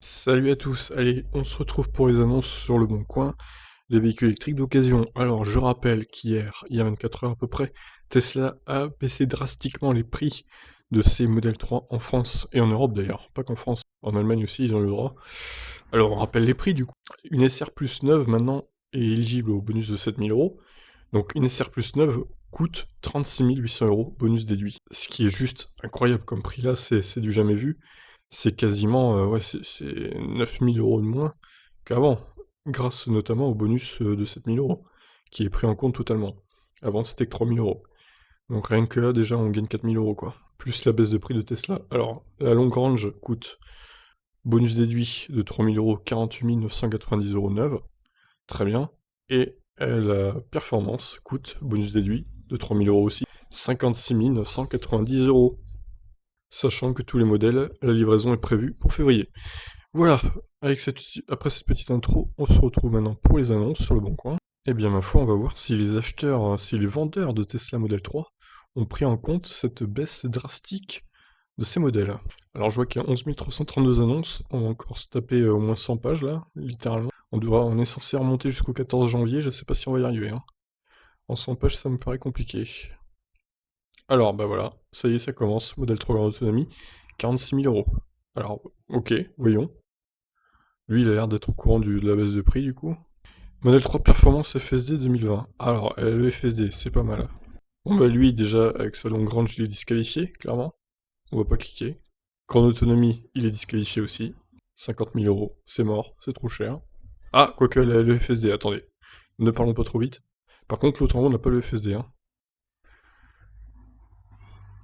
Salut à tous, allez, on se retrouve pour les annonces sur le Bon Coin, les véhicules électriques d'occasion. Alors, je rappelle qu'hier, il y a 24 heures à peu près, Tesla a baissé drastiquement les prix de ses Model 3 en France et en Europe d'ailleurs, pas qu'en France, en Allemagne aussi, ils ont le droit. Alors, on rappelle les prix du coup. Une SR Plus neuve maintenant est éligible au bonus de 7000 euros. Donc, une SR Plus neuve coûte 36 800 euros, bonus déduit. Ce qui est juste incroyable comme prix là, c'est du jamais vu. C'est quasiment, ouais, c'est 9000 euros de moins qu'avant, grâce notamment au bonus de 7000 euros, qui est pris en compte totalement. Avant, c'était que 3000 euros. Donc rien que là, déjà, on gagne 4000 euros, quoi. Plus la baisse de prix de Tesla. Alors, la longue range coûte, bonus déduit de 3000 euros, 48 990 euros neuve. Très bien. Et la performance coûte, bonus déduit, de 3000 euros aussi, 56 990 euros. Sachant que tous les modèles, la livraison est prévue pour février. Voilà, après cette petite intro, on se retrouve maintenant pour les annonces sur le Bon Coin. Eh bien, ma foi, on va voir si les acheteurs, si les vendeurs de Tesla Model 3 ont pris en compte cette baisse drastique de ces modèles. Alors, je vois qu'il y a 11 332 annonces, on va encore se taper au moins 100 pages là, littéralement. On est censé remonter jusqu'au 14 janvier, je sais pas si on va y arriver, hein. En 100 pages, ça me paraît compliqué. Alors, bah voilà, ça y est, ça commence. Modèle 3 grande autonomie, 46 000 euros. Alors, ok, voyons. Lui, il a l'air d'être au courant de la baisse de prix, du coup. Modèle 3 Performance FSD 2020. Alors, le FSD, c'est pas mal. Bon, bah lui, déjà, avec sa longue range, il est disqualifié, clairement. On va pas cliquer. Grande autonomie, il est disqualifié aussi. 50 000 euros, c'est mort, c'est trop cher. Ah, quoique, le FSD, attendez. Ne parlons pas trop vite. Par contre, l'autre en haut n'a pas le FSD, hein.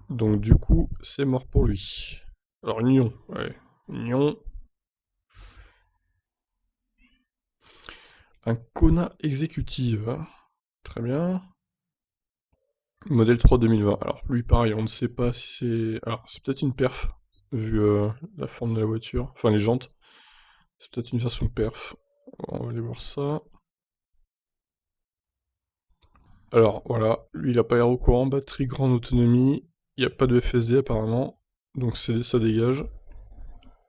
Donc, du coup, c'est mort pour lui. Alors, Union, ouais. Union. Un Kona Executive, hein. Très bien. Modèle 3 2020. Alors lui pareil, on ne sait pas si c'est... Alors c'est peut-être une perf, vu la forme de la voiture, enfin les jantes. C'est peut-être une version perf. On va aller voir ça. Alors voilà, lui il a pas l'air au courant, batterie grande autonomie, il n'y a pas de FSD apparemment, donc ça dégage.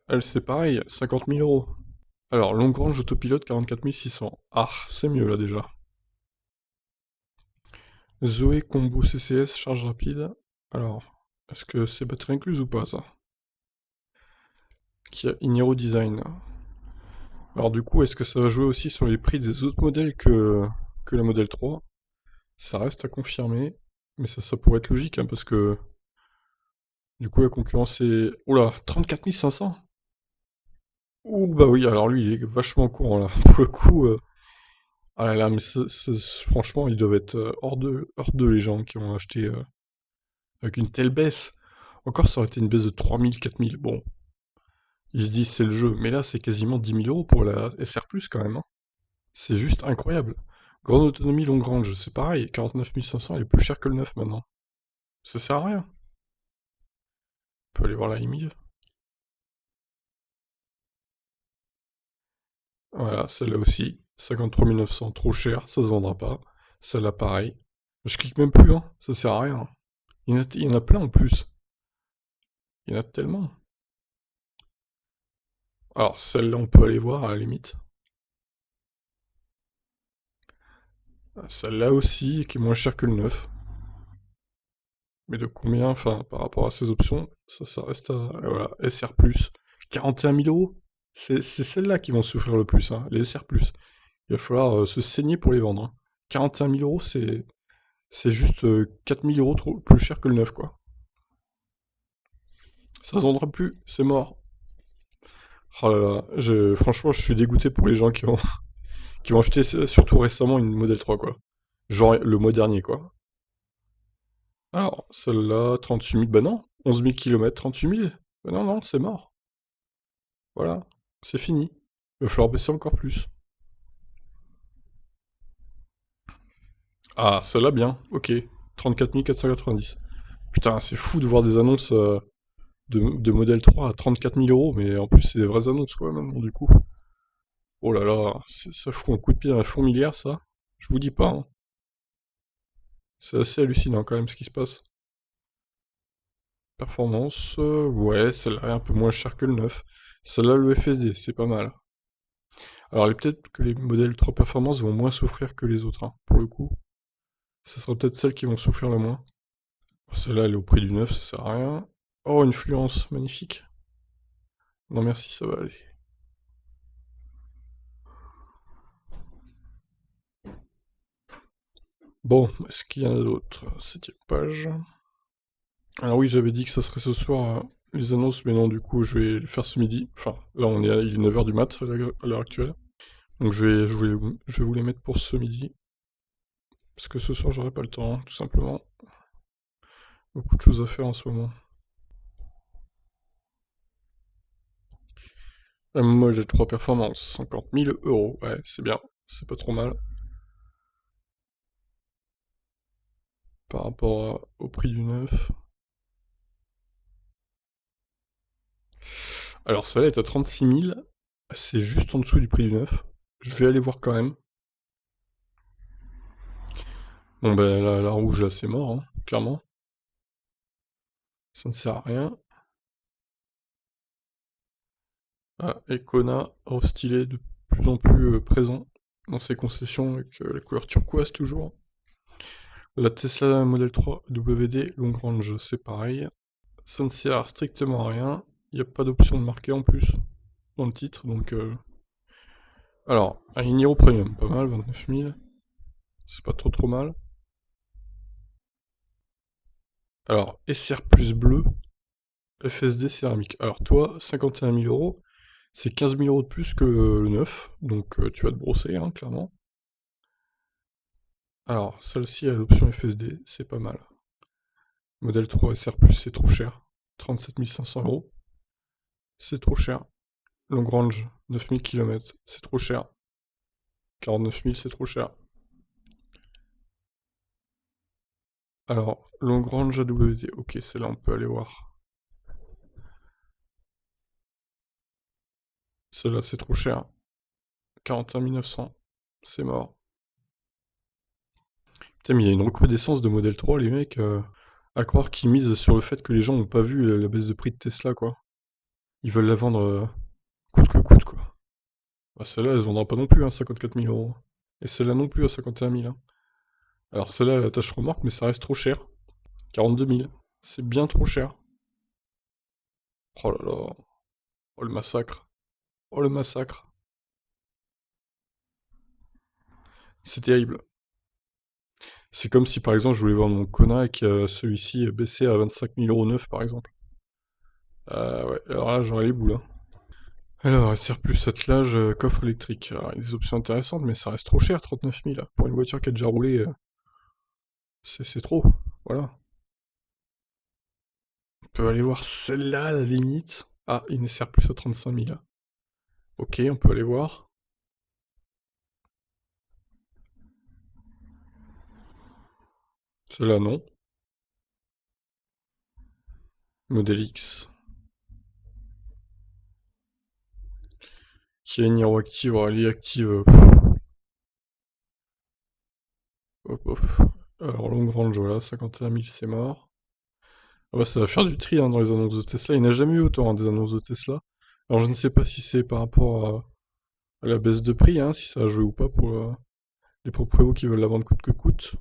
Elle c'est pareil, 50 000 euros. Alors longue range autopilote 44 600. Ah, c'est mieux là déjà. Zoé Combo CCS charge rapide. Alors, est-ce que c'est batterie incluse ou pas ça? Qui a Inero Design. Alors du coup, est-ce que ça va jouer aussi sur les prix des autres modèles que la Model 3? Ça reste à confirmer, mais ça pourrait être logique, hein, parce que du coup la concurrence est... Oula, 34 500? Ouh bah oui, alors lui il est vachement au courant là, pour le coup... Ah là là, mais franchement, ils doivent être hors de les gens qui ont acheté avec une telle baisse. Encore ça aurait été une baisse de 3000, 4000, bon, ils se disent c'est le jeu, mais là c'est quasiment 10 000 euros pour la SR+, quand même, hein. C'est juste incroyable. Grande autonomie, longue range, c'est pareil, 49 500, elle est plus chère que le neuf maintenant. Ça sert à rien. On peut aller voir la Emile. Voilà, celle-là aussi. 53 900, trop cher, ça se vendra pas. Celle-là, pareil. Je clique même plus, hein, ça sert à rien. Il y en a plein en plus. Il y en a tellement. Alors, celle-là, on peut aller voir à la limite. Celle-là aussi, qui est moins chère que le neuf. Mais de combien, enfin, par rapport à ces options, ça reste à... Voilà, SR+. 41 000 euros. C'est celles-là qui vont souffrir le plus, hein, les SR+. Il va falloir se saigner pour les vendre, hein. 41 000 euros, c'est juste 4 000 euros plus cher que le neuf, quoi. Ça se vendra plus, c'est mort. Oh là là, franchement, je suis dégoûté pour les gens qui ont acheté surtout récemment une Model 3, quoi. Genre le mois dernier, quoi. Alors, celle-là, 38 000, bah non. 11 000 km, 38 000. Bah non, non, c'est mort. Voilà, c'est fini. Il va falloir baisser encore plus. Ah, celle-là, bien, ok. 34 490. Putain, c'est fou de voir des annonces de modèle 3 à 34 000 euros, mais en plus, c'est des vraies annonces, quoi, maintenant, du coup. Oh là là, ça fout un coup de pied dans la fourmilière, ça. Je vous dis pas, hein. C'est assez hallucinant, quand même, ce qui se passe. Performance, ouais, celle-là est un peu moins chère que le neuf. Celle-là, le FSD, c'est pas mal. Alors, peut-être que les modèles 3 performance vont moins souffrir que les autres, hein, pour le coup. Ce sera peut-être celles qui vont souffrir le moins. Celle-là, elle est au prix du neuf, ça sert à rien. Oh, une fluence, magnifique. Non merci, ça va aller. Bon, est-ce qu'il y en a d'autres? 7ème page. Alors oui, j'avais dit que ça serait ce soir les annonces, mais non, du coup, je vais le faire ce midi. Enfin, là, il est 9h du mat à l'heure actuelle. Donc je vais vous les mettre pour ce midi. Parce que ce soir, j'aurai pas le temps, hein, tout simplement. Beaucoup de choses à faire en ce moment. Moi, j'ai 3 performances, 50 000 euros. Ouais, c'est bien, c'est pas trop mal. Par rapport au prix du neuf. Alors, celle-là est à 36 000. C'est juste en dessous du prix du neuf. Je vais aller voir quand même. Bon, ben, la rouge, là, c'est mort, hein, clairement. Ça ne sert à rien. Ah, Econa, au stylet de plus en plus présent dans ses concessions avec la couleur turquoise toujours. La Tesla Model 3 WD Long Range, c'est pareil. Ça ne sert strictement à rien. Il n'y a pas d'option de marquer en plus dans le titre, donc... Alors, un Niro Premium, pas mal, 29 000. C'est pas trop mal. Alors, SR plus bleu, FSD céramique. Alors toi, 51 000 euros, c'est 15 000 euros de plus que le neuf, donc tu vas te brosser, hein, clairement. Alors, celle-ci a l'option FSD, c'est pas mal. Modèle 3 SR+, c'est trop cher. 37 500 euros, c'est trop cher. Long range, 9000 km, c'est trop cher. 49 000, c'est trop cher. Alors, long range AWD, ok, celle-là on peut aller voir. Celle-là c'est trop cher. 41 900, c'est mort. Putain, mais il y a une recrudescence de modèle 3, les mecs, à croire qu'ils misent sur le fait que les gens n'ont pas vu la baisse de prix de Tesla, quoi. Ils veulent la vendre coûte que coûte, quoi. Bah, celle-là, elle se vendra pas non plus, hein, 54 000 euros. Et celle-là non plus à 51 000, hein. Alors celle-là, elle attache remorque, mais ça reste trop cher. 42 000. C'est bien trop cher. Oh là là. Oh le massacre. Oh le massacre. C'est terrible. C'est comme si par exemple je voulais vendre mon Kona et que celui-ci baissait à 25 000 euros neuf par exemple. Ouais, alors là j'aurais les boules, hein. Alors, SR plus attelage, coffre électrique. Alors, il y a des options intéressantes, mais ça reste trop cher, 39 000. Pour une voiture qui a déjà roulé, c'est trop. Voilà. On peut aller voir celle-là à la limite. Ah, une SR plus à 35 000. Ok, on peut aller voir. Celle-là non. Modèle X. Qui a une hero active, alors elle est active. Hop, hop. Alors, long range, voilà, 51 000, c'est mort. Ah bah, ça va faire du tri hein, dans les annonces de Tesla. Il n'y en a jamais eu autant hein, des annonces de Tesla. Alors, je ne sais pas si c'est par rapport à la baisse de prix, hein, si ça a joué ou pas pour les proprios qui veulent la vendre coûte que coûte,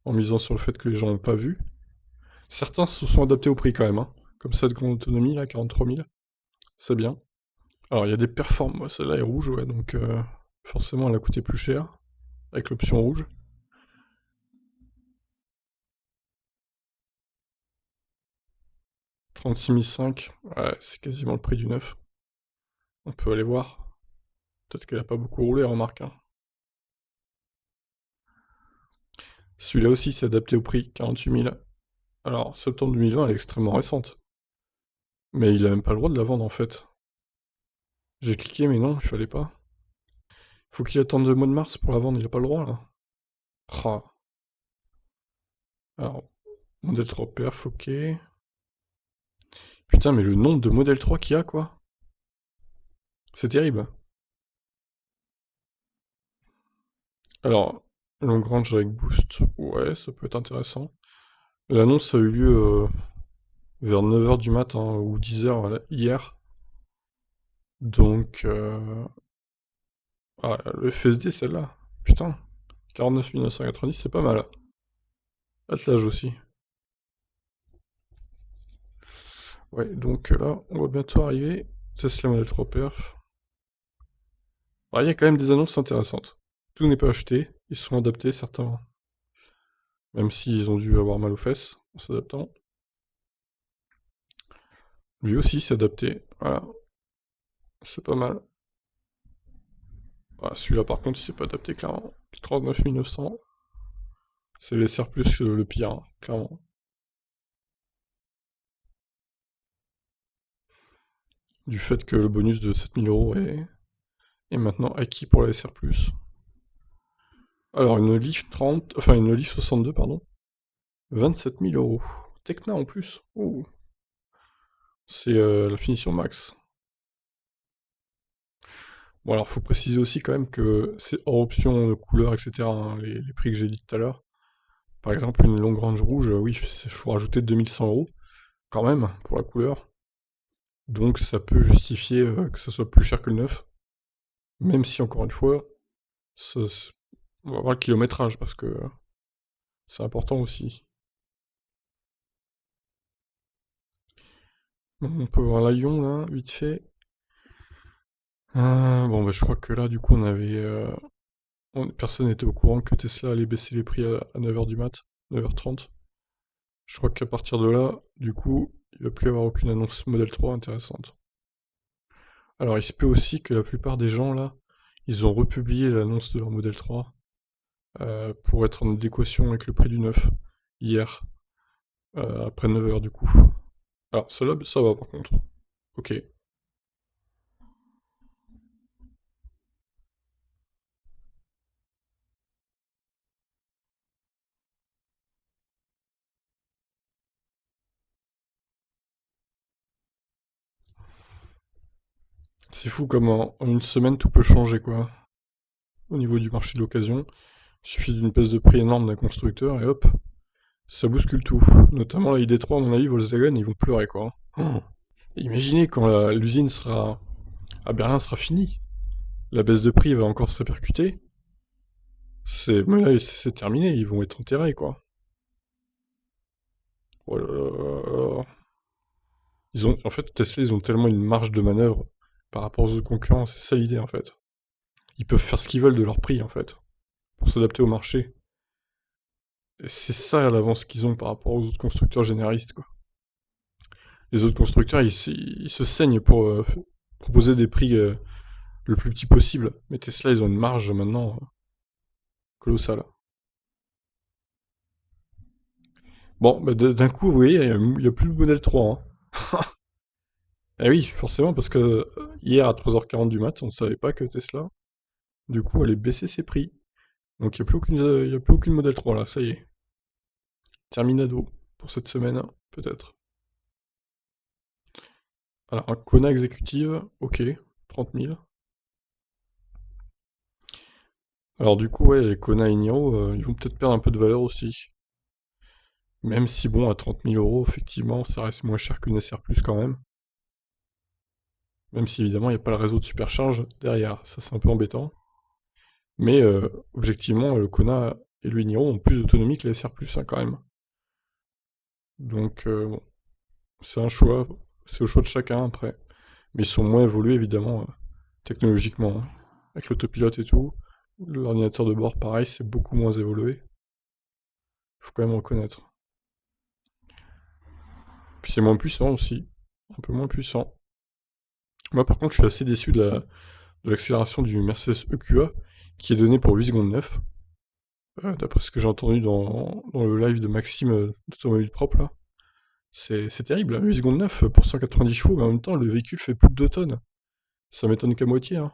en misant sur le fait que les gens n'ont pas vu. Certains se sont adaptés au prix quand même, hein. Comme cette grande autonomie, là, 43 000. C'est bien. Alors, il y a des performances. Celle-là est rouge, ouais, donc forcément, elle a coûté plus cher, avec l'option rouge. 36 500, ouais, c'est quasiment le prix du neuf. On peut aller voir. Peut-être qu'elle a pas beaucoup roulé, remarque, hein. Celui-là aussi s'est adapté au prix, 48 000. Alors, septembre 2020, elle est extrêmement récente. Mais il a même pas le droit de la vendre en fait. J'ai cliqué, mais non, il fallait pas. Faut qu'il attende le mois de mars pour la vendre, il a pas le droit là. Ah. Alors, modèle 3 perf, ok. Putain, mais le nombre de modèle 3 qu'il y a, quoi. C'est terrible. Alors, long range avec boost, ouais, ça peut être intéressant. L'annonce a eu lieu vers 9h du matin ou 10h hier. Donc, ah, le FSD, celle-là. Putain, 49 990, c'est pas mal. Attelage aussi. Ouais, donc là, on va bientôt arriver. Tesla Model 3 Perf. Ah, il y a quand même des annonces intéressantes. Tout n'est pas acheté, ils sont adaptés, certains. Même s'ils ont dû avoir mal aux fesses en s'adaptant. Lui aussi s'est adapté, voilà. C'est pas mal. Voilà, celui-là par contre il s'est pas adapté clairement. 39 900. C'est les SR+, le pire, hein, clairement. Du fait que le bonus de 7 000 € est maintenant acquis pour la SR+. Alors une Leaf 30, enfin une Leaf 62, pardon. 27 000 €. Tecna en plus. Oh. C'est la finition max. Bon alors faut préciser aussi quand même que c'est hors option de couleur, etc. hein, les prix que j'ai dit tout à l'heure. Par exemple une longue range rouge, oui, il faut rajouter 2100 € quand même pour la couleur. Donc ça peut justifier que ça soit plus cher que le neuf. Même si encore une fois, on va voir le kilométrage parce que c'est important aussi. Bon, on peut voir l'Aion là, vite fait. Bon bah je crois que là du coup on avait... personne n'était au courant que Tesla allait baisser les prix à 9h du mat, 9h30. Je crois qu'à partir de là, du coup, il va plus y avoir aucune annonce Model 3 intéressante. Alors il se peut aussi que la plupart des gens là, ils ont republié l'annonce de leur Model 3 pour être en adéquation avec le prix du neuf, hier, après 9h du coup. Alors celle-là, ça va par contre. Ok. C'est fou comme en une semaine tout peut changer quoi. Au niveau du marché de l'occasion, il suffit d'une baisse de prix énorme d'un constructeur et hop, ça bouscule tout. Notamment la ID3 à mon avis, Volkswagen, ils vont pleurer quoi. Oh. Imaginez quand l'usine sera à Berlin sera finie. La baisse de prix va encore se répercuter. Mais là, c'est terminé, ils vont être enterrés, quoi. Oh là là là. En fait, Tesla, ils ont tellement une marge de manœuvre par rapport aux autres concurrents, c'est ça l'idée, en fait. Ils peuvent faire ce qu'ils veulent de leur prix, en fait, pour s'adapter au marché. Et c'est ça l'avance qu'ils ont par rapport aux autres constructeurs généralistes, quoi. Les autres constructeurs, ils se saignent pour proposer des prix le plus petit possible. Mais Tesla, ils ont une marge maintenant colossale. Bon, bah, d'un coup, vous voyez, il y a plus de modèle 3. Hein. Eh oui, forcément, parce que hier à 3h40 du mat, on ne savait pas que Tesla, du coup, allait baisser ses prix. Donc il n'y a plus aucune, y a plus aucune modèle 3 là, ça y est. Terminado pour cette semaine, peut-être. Alors, un Kona exécutive, ok, 30 000. Alors du coup, ouais, les Kona et Niro, ils vont peut-être perdre un peu de valeur aussi. Même si bon, à 30 000 €, effectivement, ça reste moins cher qu'une SR+, quand même. Même si évidemment, il n'y a pas le réseau de supercharge derrière, ça c'est un peu embêtant. Mais objectivement, le Kona et le Niro ont plus d'autonomie que les SR+, hein, quand même. Donc bon, c'est un choix, c'est au choix de chacun après. Mais ils sont moins évolués évidemment technologiquement, hein. Avec l'autopilote et tout. L'ordinateur de bord, pareil, c'est beaucoup moins évolué. Faut quand même reconnaître. Puis c'est moins puissant aussi, un peu moins puissant. Moi par contre, je suis assez déçu de l'accélération du Mercedes EQA qui est donnée pour 8 secondes 9. D'après ce que j'ai entendu dans le live de Maxime d'Automobile Propre là. C'est terrible, hein, 8 secondes 9 pour 190 chevaux, mais en même temps, le véhicule fait plus de 2 tonnes. Ça m'étonne qu'à moitié, hein.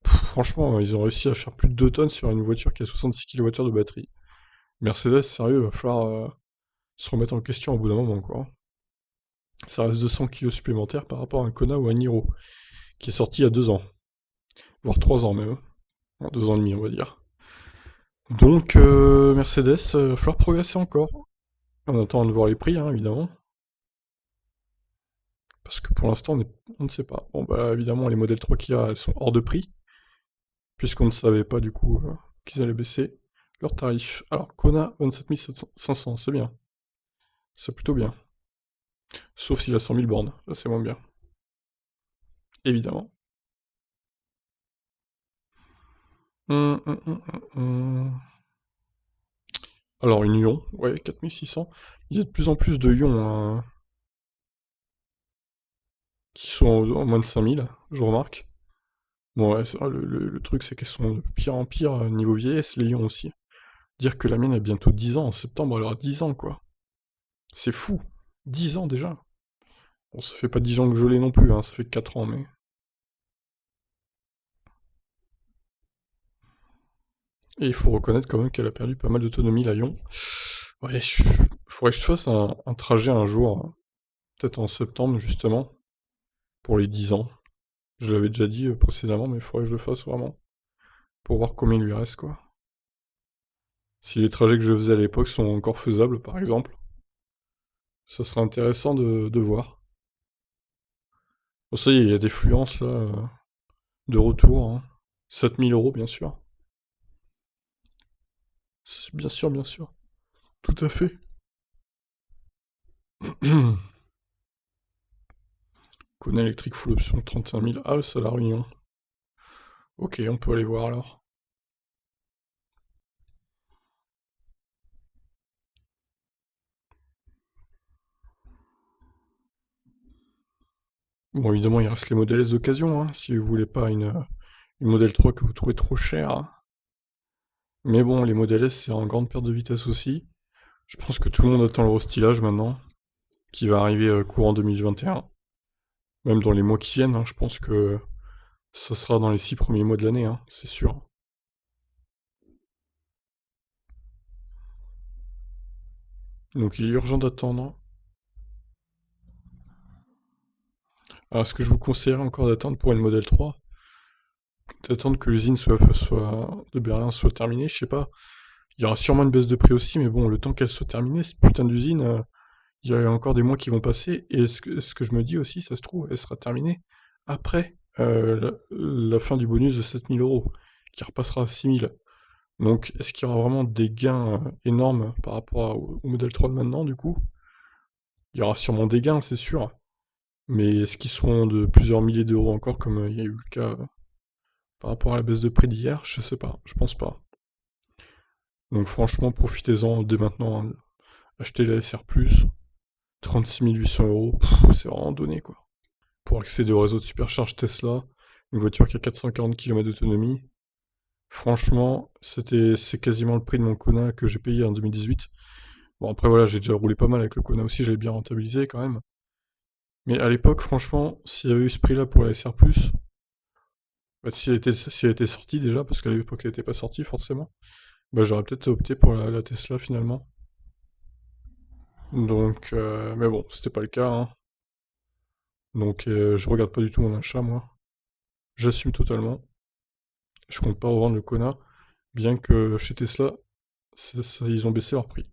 Franchement, ils ont réussi à faire plus de 2 tonnes sur une voiture qui a 66 kWh de batterie. Mercedes, sérieux, va falloir se remettre en question au bout d'un moment, quoi. Ça reste 200 kilos supplémentaires par rapport à un Kona ou un Niro, qui est sorti il y a 2 ans. Voire 3 ans même. 2 ans et demi, on va dire. Donc, Mercedes, va falloir progresser encore. On attend de voir les prix, hein, évidemment. Parce que pour l'instant, on ne sait pas. Bon, bah évidemment, les modèles 3 qu'il y a, elles sont hors de prix, puisqu'on ne savait pas du coup qu'ils allaient baisser leurs tarifs. Alors, Kona, 27 500, c'est bien. C'est plutôt bien. Sauf s'il a 100 000 bornes, là c'est moins bien. Évidemment. Alors, une Ion, ouais, 4600. Il y a de plus en plus de Ions hein, qui sont en moins de 5000, je remarque. Bon, ouais, le truc, c'est qu'elles sont de pire en pire niveau vieillesse, les Ions aussi. Dire que la mienne a bientôt 10 ans, en septembre, elle aura 10 ans, quoi. C'est fou. 10 ans déjà. Bon, ça fait pas 10 ans que je l'ai non plus, hein, ça fait 4 ans, mais... Et il faut reconnaître quand même qu'elle a perdu pas mal d'autonomie, la Ion. Ouais, faudrait que je fasse un trajet un jour, hein. Peut-être en septembre, justement, pour les 10 ans. Je l'avais déjà dit précédemment, mais il faudrait que je le fasse vraiment. Pour voir combien il lui reste, quoi. Si les trajets que je faisais à l'époque sont encore faisables, par exemple, ça serait intéressant de voir. Bon, ça y est, il y a des fluences, là, de retour, hein. 7 000 euros, bien sûr. Bien sûr, bien sûr. Tout à fait. Kona électrique full option 35 000. Ah, c'est à La Réunion. Ok, on peut aller voir alors. Bon, évidemment, il reste les modèles S d'occasion, hein, si vous voulez pas une modèle 3 que vous trouvez trop chère, hein. Mais bon, les modèles S, c'est en grande perte de vitesse aussi. Je pense que tout le monde attend le restylage maintenant, qui va arriver courant 2021. Même dans les mois qui viennent, hein, je pense que ça sera dans les 6 premiers mois de l'année, hein, c'est sûr. Donc il est urgent d'attendre. Alors, ce que je vous conseillerais encore d'attendre pour une modèle 3, d'attendre que l'usine de Berlin soit terminée, je sais pas. Il y aura sûrement une baisse de prix aussi, mais bon, le temps qu'elle soit terminée, cette putain d'usine, il y a encore des mois qui vont passer, et ce que je me dis aussi, ça se trouve, elle sera terminée après la fin du bonus de 7 000 euros, qui repassera à 6 000. Donc, est-ce qu'il y aura vraiment des gains énormes par rapport au modèle 3 de maintenant, du coup? Il y aura sûrement des gains, c'est sûr, mais est-ce qu'ils seront de plusieurs milliers d'euros encore, comme il y a eu le cas par rapport à la baisse de prix d'hier? Je sais pas, je pense pas. Donc franchement, profitez-en dès maintenant, hein. Achetez la SR+, 36 800 euros, c'est vraiment donné, quoi. Pour accéder au réseau de supercharge Tesla, une voiture qui a 440 km d'autonomie, franchement, c'est quasiment le prix de mon Kona que j'ai payé en 2018. Bon, après, voilà, j'ai déjà roulé pas mal avec le Kona aussi, j'avais bien rentabilisé quand même. Mais à l'époque, franchement, s'il y avait eu ce prix-là pour la SR+, bah, si elle était sortie déjà, parce qu'à l'époque elle n'était pas sortie forcément, bah j'aurais peut-être opté pour la Tesla finalement. Donc, mais bon, c'était pas le cas, hein. Donc, je regarde pas du tout mon achat, moi. J'assume totalement. Je compte pas revendre le Kona, bien que chez Tesla, ils ont baissé leur prix.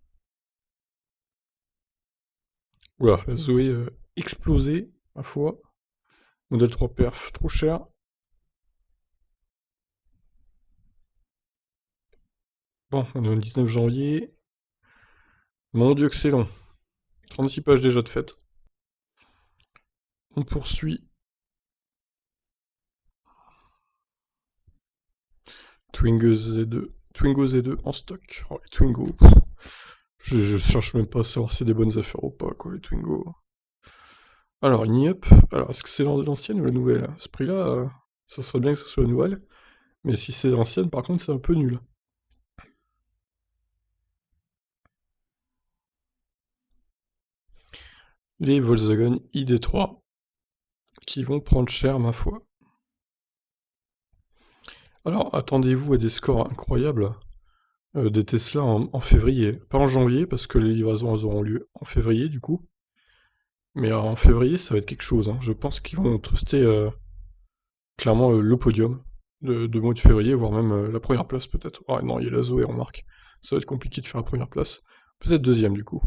Oula, la Zoé explosé, ma foi. Modèle 3 perf, trop cher. Bon, on est au 19 janvier. Mon dieu que c'est long. 36 pages déjà de fête. On poursuit. Twingo Z2. Twingo Z2 en stock. Oh, les Twingo. Je cherche même pas à savoir si c'est des bonnes affaires ou pas, quoi, les Twingo. Alors, une Up. Alors, est-ce que c'est l'ancienne ou la nouvelle? À ce prix-là, ça serait bien que ce soit la nouvelle. Mais si c'est l'ancienne, par contre, c'est un peu nul. Les Volkswagen ID3, qui vont prendre cher, ma foi. Alors, attendez-vous à des scores incroyables des Tesla en février. Pas en janvier, parce que les livraisons elles auront lieu en février, du coup. Mais en février, ça va être quelque chose, hein. Je pense qu'ils vont truster clairement le podium de mois de février, voire même la première place peut-être. Ah non, il y a la Zoé, remarque. Ça va être compliqué de faire la première place. Peut-être deuxième, du coup.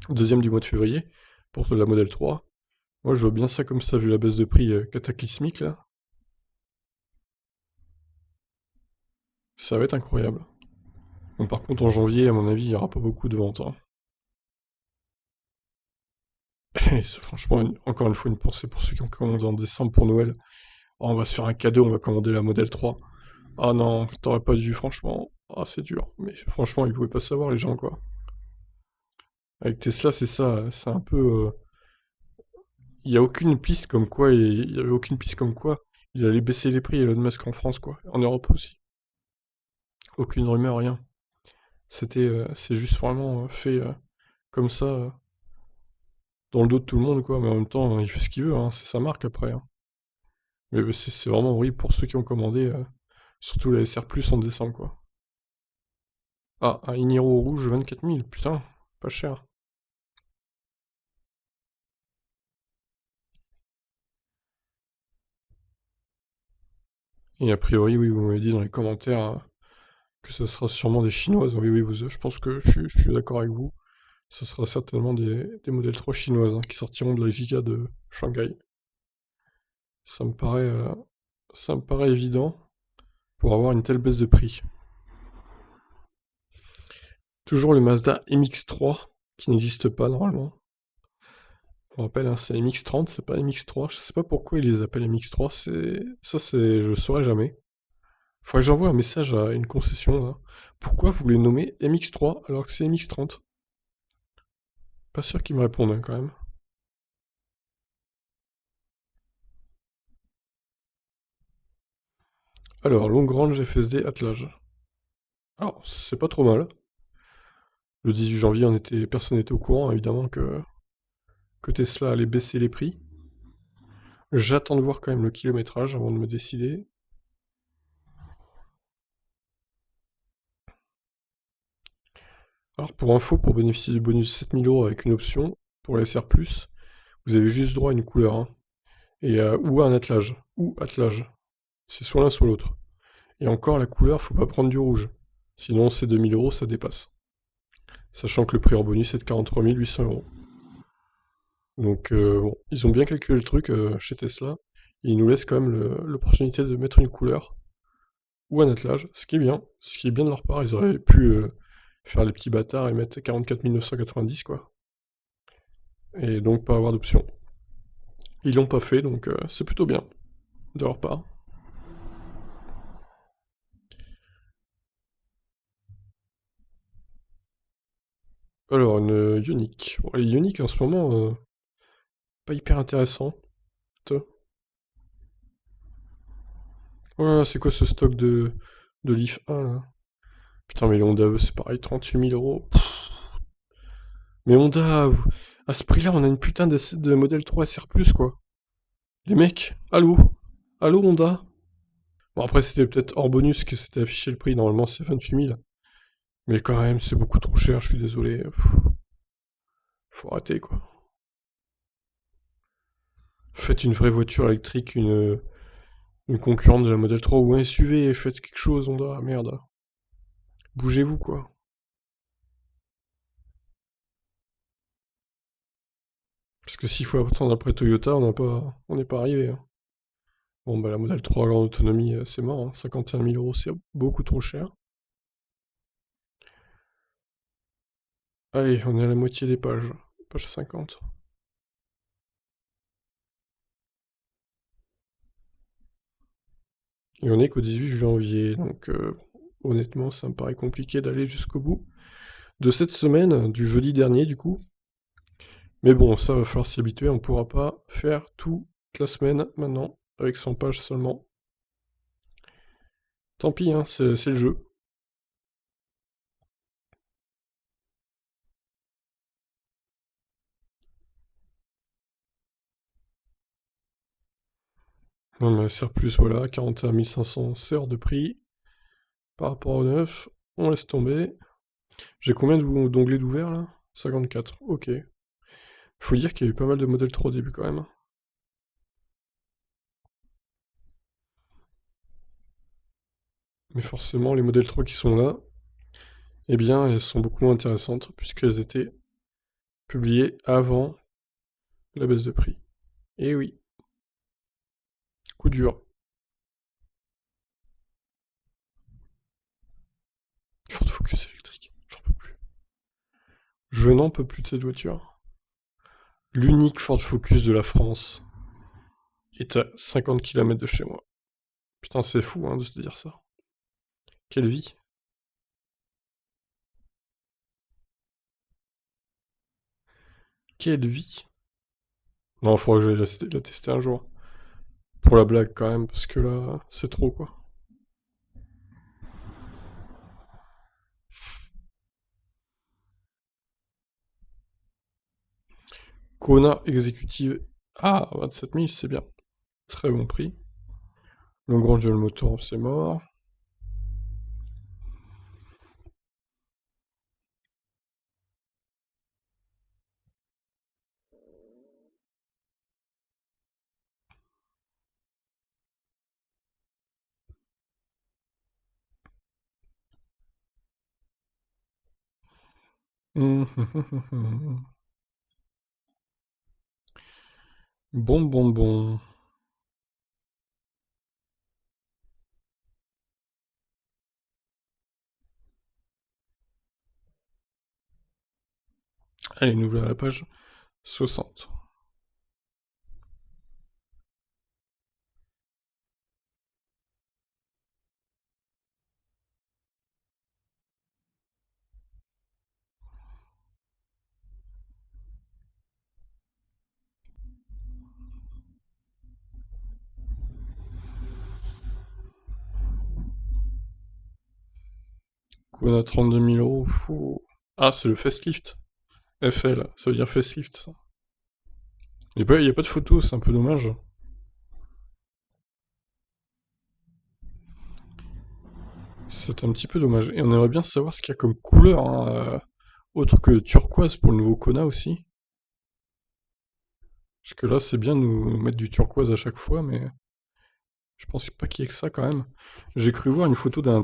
Deuxième du mois de février, pour la modèle 3. Moi, je vois bien ça comme ça, vu la baisse de prix cataclysmique, là. Ça va être incroyable. Bon, par contre, en janvier, à mon avis, il n'y aura pas beaucoup de ventes, hein. Et c'est franchement, encore une fois, une pensée pour ceux qui ont commandé en décembre pour Noël. Oh, on va se faire un cadeau, on va commander la modèle 3. Ah non, t'aurais pas dû, franchement. Ah, c'est dur. Mais franchement, ils pouvaient pas savoir, les gens, quoi. Avec Tesla, c'est ça, c'est un peu... Il y a aucune piste comme quoi, il y avait aucune piste comme quoi ils allaient baisser les prix Elon Musk en France, quoi. En Europe aussi. Aucune rumeur, rien. C'est juste vraiment fait comme ça, dans le dos de tout le monde, quoi. Mais en même temps, il fait ce qu'il veut, hein. C'est sa marque après, hein. Mais c'est vraiment horrible pour ceux qui ont commandé, surtout la SR Plus en décembre, quoi. Ah, un Iniro rouge 24 000, putain, pas cher. Et a priori, oui, vous m'avez dit dans les commentaires que ce sera sûrement des chinoises. Oui, oui, je pense que je suis d'accord avec vous. Ce sera certainement des modèles 3 chinoises, hein, qui sortiront de la giga de Shanghai. Ça me paraît, euh, ça me paraît évident pour avoir une telle baisse de prix. Toujours le Mazda MX-3 qui n'existe pas normalement. On rappelle, hein, c'est MX-30, c'est pas MX-3. Je sais pas pourquoi ils les appellent MX-3. Je saurais jamais. Faudrait que j'envoie un message à une concession là. Pourquoi vous les nommez MX-3 alors que c'est MX-30? Pas sûr qu'ils me répondent, hein, quand même. Alors, long range FSD attelage. Alors, c'est pas trop mal. Le 18 janvier, personne n'était au courant, évidemment, que Tesla allait baisser les prix. J'attends de voir quand même le kilométrage avant de me décider. Alors, pour info, pour bénéficier du bonus 7 000 € avec une option, pour les SR+, vous avez juste droit à une couleur, hein, ou à un attelage, ou attelage. C'est soit l'un, soit l'autre. Et encore, la couleur, faut pas prendre du rouge. Sinon, ces 2 000 €, ça dépasse. Sachant que le prix hors bonus est de 43 800 €. Donc, bon, ils ont bien calculé le truc chez Tesla. Et ils nous laissent quand même l'opportunité de mettre une couleur ou un attelage, ce qui est bien. Ce qui est bien de leur part. Ils auraient pu faire les petits bâtards et mettre 44 990, quoi. Et donc pas avoir d'option. Ils l'ont pas fait, donc c'est plutôt bien de leur part. Alors, une Ioniq. Bon, les Ioniq en ce moment, pas hyper intéressant. Oh là là, c'est quoi ce stock de Leaf 1 là? Putain, mais les Honda, c'est pareil, 38 000 €. Mais Honda, à ce prix-là, on a une putain de modèle 3 SR+, quoi. Les mecs, allô? Allô, Honda? Bon, après, c'était peut-être hors bonus que c'était affiché le prix. Normalement, c'est 28 000. Mais quand même, c'est beaucoup trop cher, je suis désolé. Faut arrêter, quoi. Faites une vraie voiture électrique, une concurrente de la modèle 3 ou un SUV. Faites quelque chose, Honda. Merde. Bougez-vous, quoi. Parce que s'il faut attendre après Toyota, on n'est pas arrivé, hein. Bon, bah, la modèle 3 grande autonomie, c'est mort, hein. 51 000 €, c'est beaucoup trop cher. Allez, on est à la moitié des pages. Page 50. Et on est qu'au 18 janvier, donc honnêtement, ça me paraît compliqué d'aller jusqu'au bout de cette semaine, du jeudi dernier du coup. Mais bon, ça va falloir s'y habituer, on pourra pas faire toute la semaine maintenant, avec 100 pages seulement. Tant pis, hein, c'est le jeu. Non, mais sert plus, voilà, 41 500 c'est de prix. Par rapport au neuf, on laisse tomber. J'ai combien d'onglets d'ouvert là? 54, ok. Faut dire qu'il y a eu pas mal de modèles 3 au début quand même. Mais forcément, les modèles 3 qui sont là, eh bien, elles sont beaucoup moins intéressantes puisqu'elles étaient publiées avant la baisse de prix. Eh oui, coup dur. Ford Focus électrique, j'en peux plus. Je n'en peux plus de cette voiture. L'unique Ford Focus de la France est à 50 km de chez moi. Putain, c'est fou hein, de se dire ça. Quelle vie. Quelle vie. Non, faudrait que j'aille la tester un jour. Pour la blague quand même, parce que là, c'est trop quoi. Kona exécutive. Ah, 27 000, c'est bien. Très bon prix. Longrange Dual Motor, c'est mort. Bon, bon, bon. Allez, nous voilà à la page 60. Kona 32 000 euros. Fou. Ah, c'est le facelift. FL, ça veut dire facelift, ça. Y a pas de photo, c'est un peu dommage. C'est un petit peu dommage. Et on aimerait bien savoir ce qu'il y a comme couleur, hein, autre que turquoise pour le nouveau Kona aussi. Parce que là, c'est bien de nous mettre du turquoise à chaque fois, mais je pense pas qu'il y ait que ça quand même. J'ai cru voir une photo d'un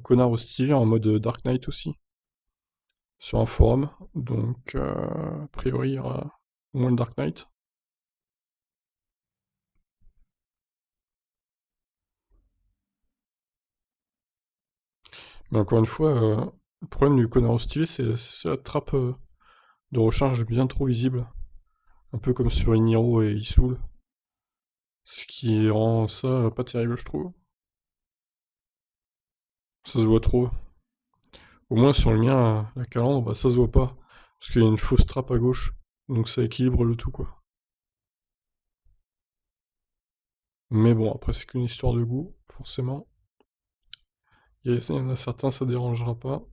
connard au stylé en mode Dark Knight aussi, sur un forum. Donc, a priori, il y aura au moins le Dark Knight. Mais encore une fois, le problème du connard au stylé, c'est la trappe de recharge bien trop visible. Un peu comme sur Iniro et Isoul. Ce qui rend ça pas terrible, je trouve. Ça se voit trop. Au moins sur le mien, la calandre, bah, ça se voit pas. Parce qu'il y a une fausse trappe à gauche. Donc ça équilibre le tout, quoi. Mais bon, après, c'est qu'une histoire de goût, forcément. Il y en a certains, ça dérangera pas.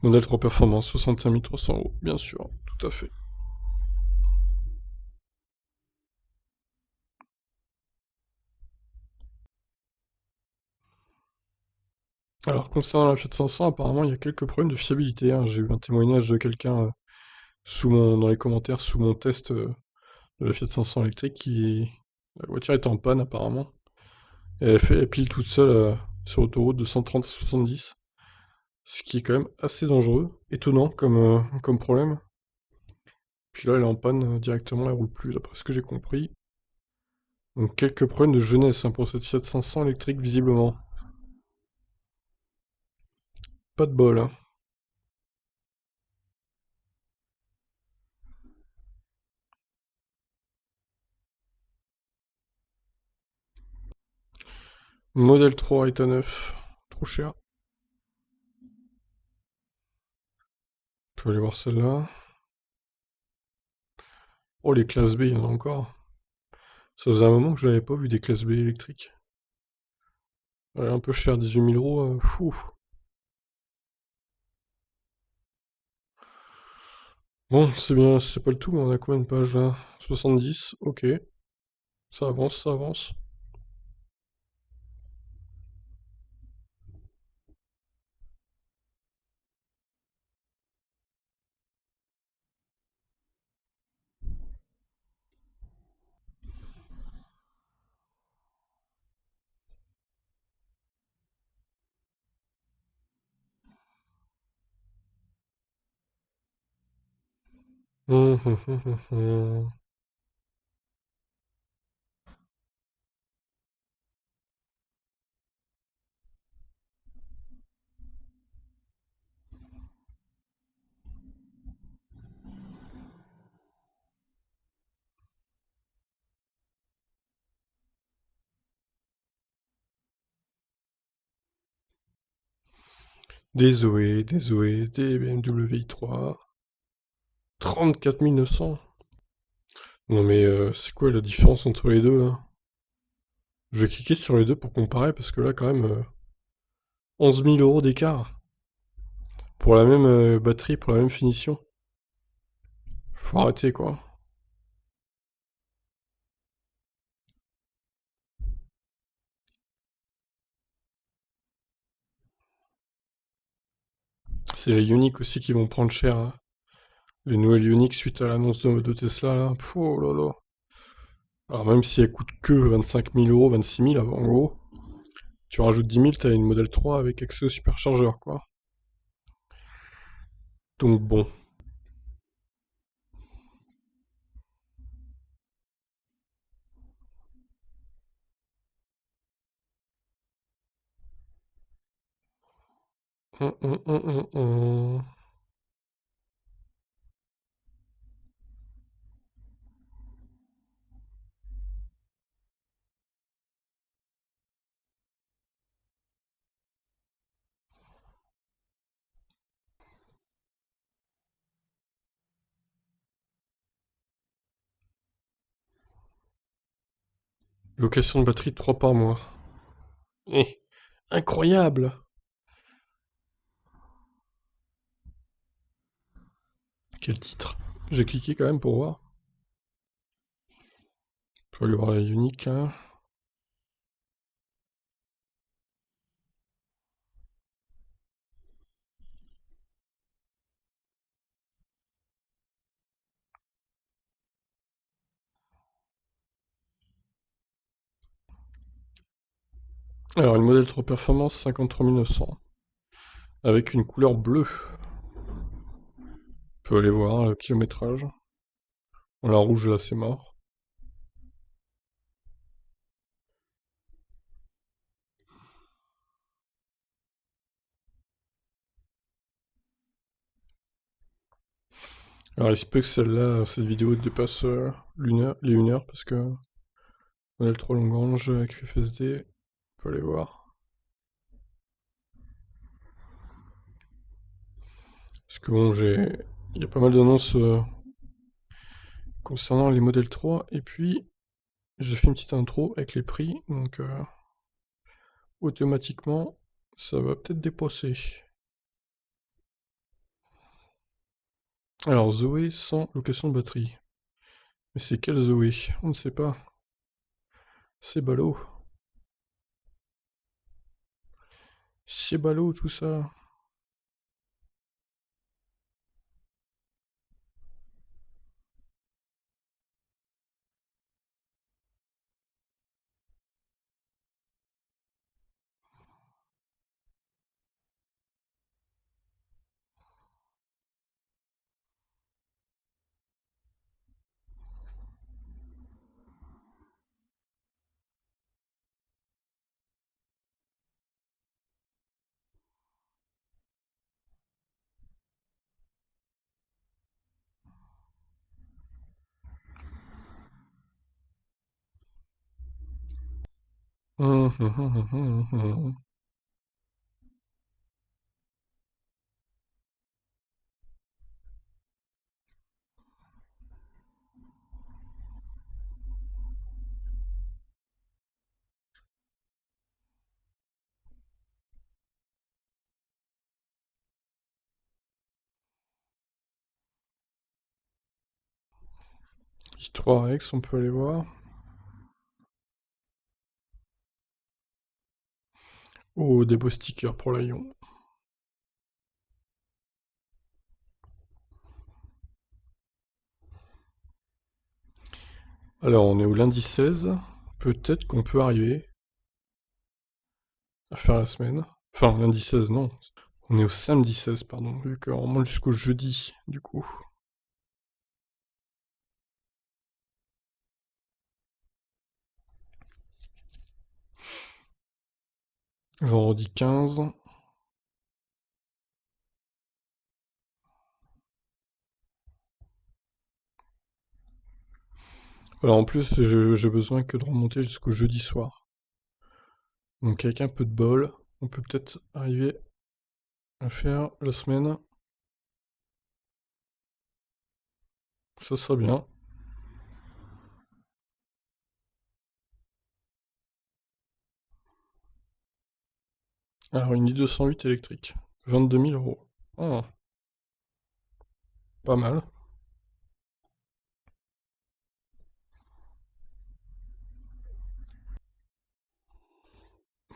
Modèle 3 performance, 61 300 euros, bien sûr, tout à fait. Alors, concernant la Fiat 500, apparemment, il y a quelques problèmes de fiabilité, hein. J'ai eu un témoignage de quelqu'un dans les commentaires sous mon test de la Fiat 500 électrique qui. La voiture est en panne, apparemment. Et elle pile toute seule sur l'autoroute de 130 à 70. Ce qui est quand même assez dangereux, étonnant comme problème. Puis là, elle est en panne directement, elle roule plus, d'après ce que j'ai compris. Donc quelques problèmes de jeunesse hein, pour cette Fiat 500 électrique, visiblement. Pas de bol, hein. Modèle 3 état neuf. Trop cher. On peut aller voir celle-là. Oh, les classes B, il y en a encore. Ça faisait un moment que je n'avais pas vu des classes B électriques. Ouais, un peu cher, 18 000 euros, fou. Bon, c'est bien, c'est pas le tout, mais on a combien de pages là? 70, ok. Ça avance, ça avance. Hum, hum, hum, hum, hum. Des Zoé, des Zoé, des BMW i3. 34 900. Non mais c'est quoi la différence entre les deux là? Je vais cliquer sur les deux pour comparer parce que là quand même 11 000 euros d'écart pour la même batterie, pour la même finition. Faut arrêter quoi. C'est les Ioniq aussi qui vont prendre cher, hein. Les nouvelles Ioniq suite à l'annonce de Tesla là. Pfff, oh là là. Alors même si elles coûtent que 25 000 euros, 26 000 en gros, tu rajoutes 10 000, t'as une modèle 3 avec accès au superchargeur quoi. Donc bon. Hum. Location de batterie 3 par mois. Eh, incroyable! Quel titre? J'ai cliqué quand même pour voir. Faut aller voir la Unique là. Alors une modèle 3 performance 53 900. Avec une couleur bleue. On peut aller voir le kilométrage. Bon, la rouge là c'est mort. Alors il se peut que celle-là, cette vidéo dépasse les 1 heure parce que modèle 3 Lagrange avec FSD. On peut aller voir. Parce que bon il y a pas mal d'annonces concernant les modèles 3 et puis j'ai fait une petite intro avec les prix donc automatiquement ça va peut-être dépasser. Alors Zoé sans location de batterie. Mais c'est quelle Zoé? On ne sait pas. C'est ballot. C'est ballot tout ça. I3 Rex, on peut aller voir. Oh, des beaux stickers pour la Lyon. Alors, on est au lundi 16. Peut-être qu'on peut arriver à faire la semaine. Enfin, lundi 16, non. On est au samedi 16, pardon, vu qu'on remonte jusqu'au jeudi, du coup. Vendredi 15. Alors en plus, j'ai besoin que de remonter jusqu'au jeudi soir. Donc avec un peu de bol, on peut peut-être arriver à faire la semaine. Ça serait bien. Alors une i208 électrique. 22 000 euros. Ah, pas mal.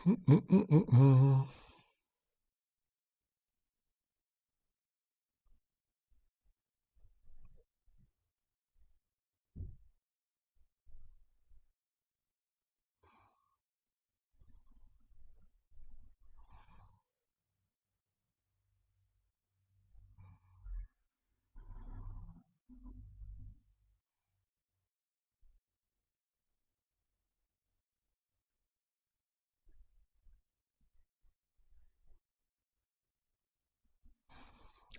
Hum, hum, hum, hum, hum.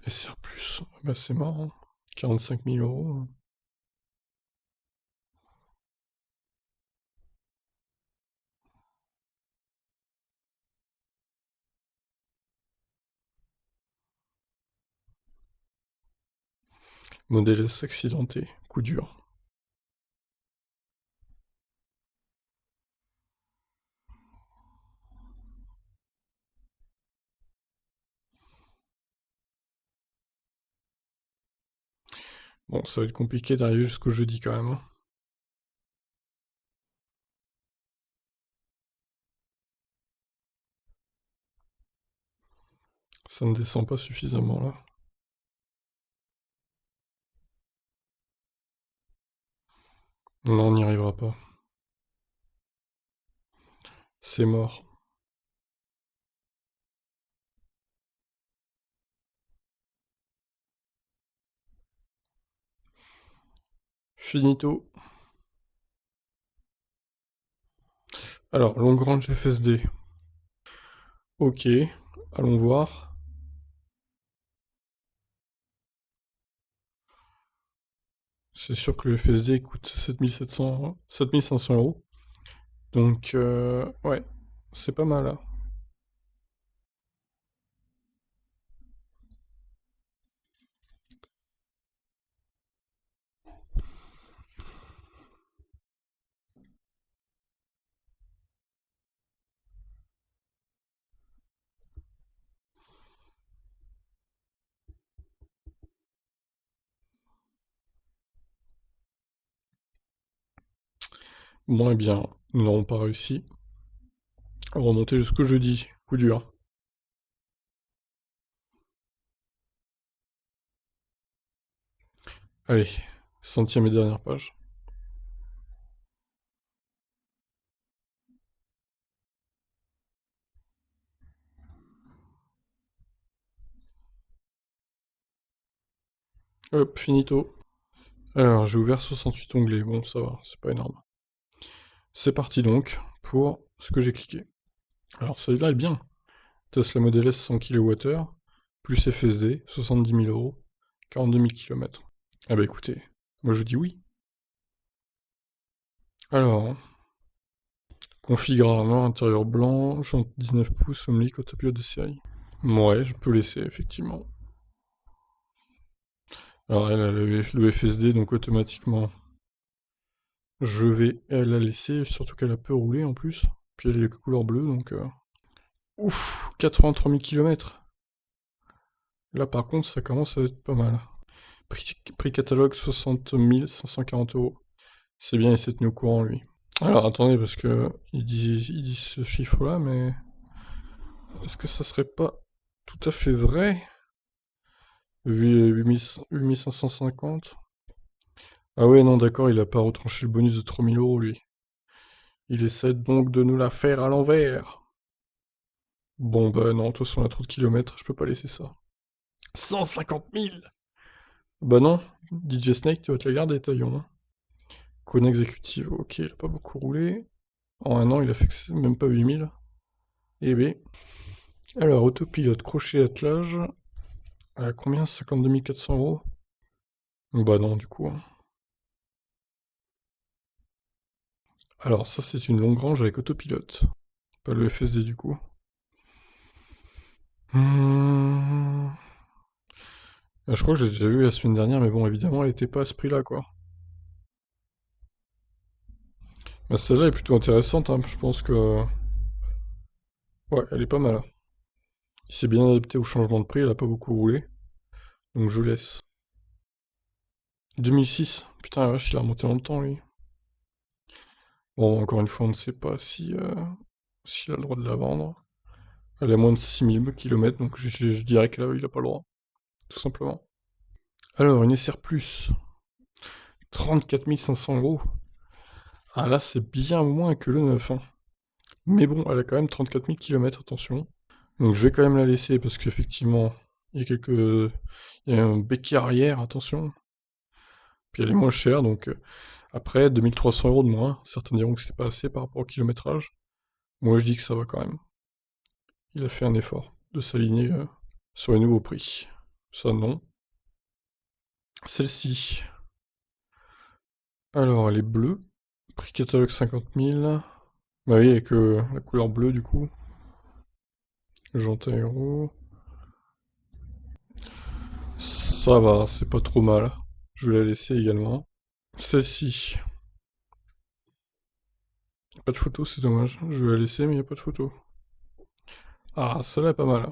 Et surplus. Bah c'est marrant. 45 000 euros. Modèle S accidenté. Coup dur. Bon, ça va être compliqué d'arriver jusqu'au jeudi quand même, hein. Ça ne descend pas suffisamment là. Non, on n'y arrivera pas. C'est mort. Finito. Alors, long range FSD. Ok, allons voir. C'est sûr que le FSD coûte 7700, 7500 euros. Donc, ouais, c'est pas mal là. Bon, eh bien, nous n'aurons pas réussi à remonter jusqu'au jeudi. Coup dur. Allez, centième et dernière page. Hop, finito. Alors, j'ai ouvert 68 onglets. Bon, ça va, c'est pas énorme. C'est parti donc pour ce que j'ai cliqué. Alors, celui-là est bien. Tesla Model S 100 kWh, plus FSD, 70 000 euros, 42 000 km. Ah bah écoutez, moi je dis oui. Alors, config rarement, intérieur blanc, jante 19 pouces, Omnic, autopilote de série. Ouais, je peux laisser, effectivement. Alors elle a le FSD, donc automatiquement, je vais la laisser, surtout qu'elle a peu roulé en plus. Puis elle est couleur bleue, donc... Ouf, 83 000 km. Là par contre, ça commence à être pas mal. Prix catalogue 60 540 euros. C'est bien, il s'est tenu au courant, lui. Alors attendez, parce que il dit ce chiffre-là, mais est-ce que ça serait pas tout à fait vrai? 8550. Ah ouais, non, d'accord, il a pas retranché le bonus de 3000 euros, lui. Il essaie donc de nous la faire à l'envers. Bon, bah non, de toute façon, on a trop de kilomètres, je peux pas laisser ça. 150 000. Bah non, DJ Snake, tu vas te la garder, taillon, hein. Cône exécutive, ok, il a pas beaucoup roulé. En un an, il a fait même pas 8000. Eh B. Alors, autopilote, crochet, attelage. À combien? 52 400 €? Bah non, du coup, hein. Alors, ça, c'est une Longrange avec autopilote. Pas le FSD, du coup. Je crois que j'ai déjà vu la semaine dernière, mais bon, évidemment, elle était pas à ce prix-là, quoi. Bah, celle-là est plutôt intéressante, hein. Je pense que... Ouais, elle est pas mal, hein. Il s'est bien adapté au changement de prix, elle a pas beaucoup roulé. Donc je laisse. 2006. Putain, la vache, il a remonté dans le temps, lui. Bon, encore une fois, on ne sait pas si s'il a le droit de la vendre. Elle a moins de 6000 km, donc je dirais qu'il a pas le droit, tout simplement. Alors, une SR Plus, 34 500 €. Ah là, c'est bien moins que le 9, hein. Mais bon, elle a quand même 34 000 km, attention. Donc je vais quand même la laisser parce qu'effectivement, il y a quelques... Il y a un béquet arrière, attention. Puis elle est moins chère, donc après, 2300 € de moins. Certains diront que c'est pas assez par rapport au kilométrage. Moi, je dis que ça va quand même. Il a fait un effort de s'aligner sur les nouveaux prix. Ça, non. Celle-ci. Alors, elle est bleue. Prix catalogue 50 000. Bah oui, avec la couleur bleue, du coup. Jante aéro. Ça va, c'est pas trop mal. Je vais la laisser également. Celle-ci. Pas de photo, c'est dommage. Je vais la laisser, mais il n'y a pas de photo. Ah, celle-là est pas mal.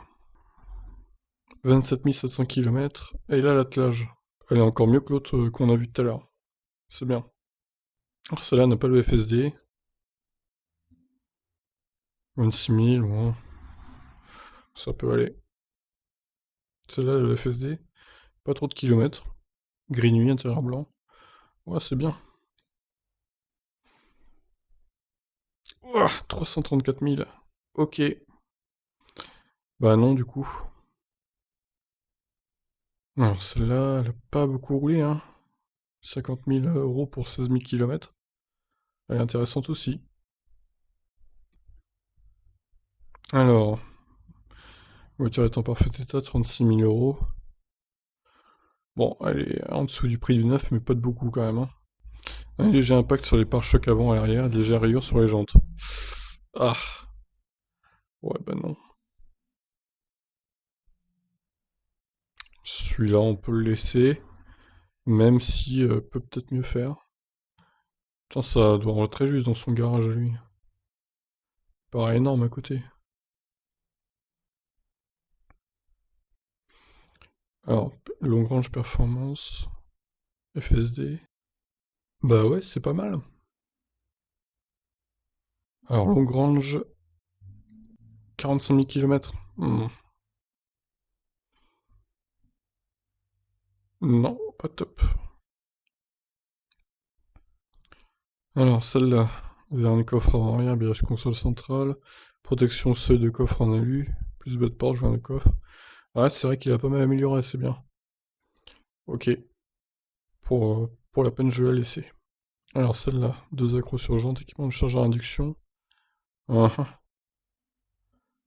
27 700 km. Et là, l'attelage. Elle est encore mieux que l'autre qu'on a vu tout à l'heure. C'est bien. Alors, celle-là n'a pas le FSD. 26 000, bon, ça peut aller. Celle-là, le FSD. Pas trop de kilomètres. Gris nuit, intérieur blanc. Ouais, c'est bien. Ouah, 334 000. Ok. Bah non, du coup. Alors, celle-là, elle a pas beaucoup roulé, hein. 50 000 € pour 16 000 km. Elle est intéressante aussi. Alors, voiture est en parfait état, 36 000 €. Bon, elle est en dessous du prix du neuf, mais pas de beaucoup quand même, hein. Un léger impact sur les pare-chocs avant et arrière, légère rayure sur les jantes. Ah, ouais, bah non. Celui-là, on peut le laisser, même si peut peut-être mieux faire. Putain, ça doit rendre très juste dans son garage à lui. Paraît énorme à côté. Alors, Longrange Performance, FSD. Bah ouais, c'est pas mal. Alors, Longrange, 45 000 km. Non, pas top. Alors, celle-là, vernis coffre avant-arrière, habillage console centrale, protection seuil de coffre en alu, plus bas de porte, joint de coffre. Ouais, c'est vrai qu'il a pas mal amélioré, c'est bien. Ok, pour la peine, je vais la laisser. Alors, celle-là, deux accros sur jante, équipement de charge à induction. Ah, ah.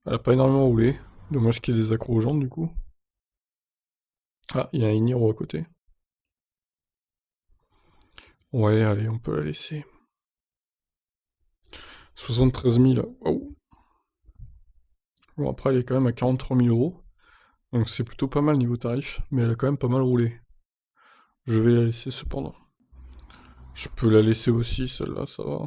Elle a pas énormément roulé. Dommage qu'il y ait des accros aux jantes, du coup. Ah, il y a un Iniro à côté. Ouais, allez, on peut la laisser. 73 000. Waouh. Bon, après, elle est quand même à 43 000 €. Donc, c'est plutôt pas mal niveau tarif, mais elle a quand même pas mal roulé. Je vais la laisser cependant. Je peux la laisser aussi, celle-là, ça va.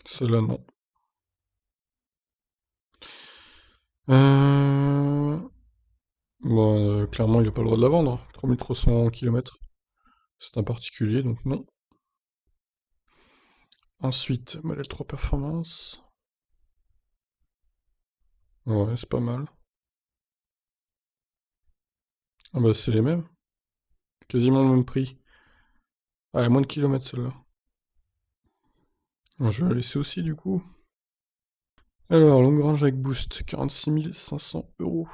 Celle-là, non. Euh... Bon, clairement, il n'a pas le droit de la vendre, hein. 3300 km. C'est un particulier, donc non. Ensuite, modèle 3 Performance. Ouais, c'est pas mal. Ah bah, c'est les mêmes. Quasiment le même prix. Ah, il y a moins de kilomètres, celle-là. Bon, je vais la laisser aussi, du coup. Alors, longue range avec boost, 46 500 €.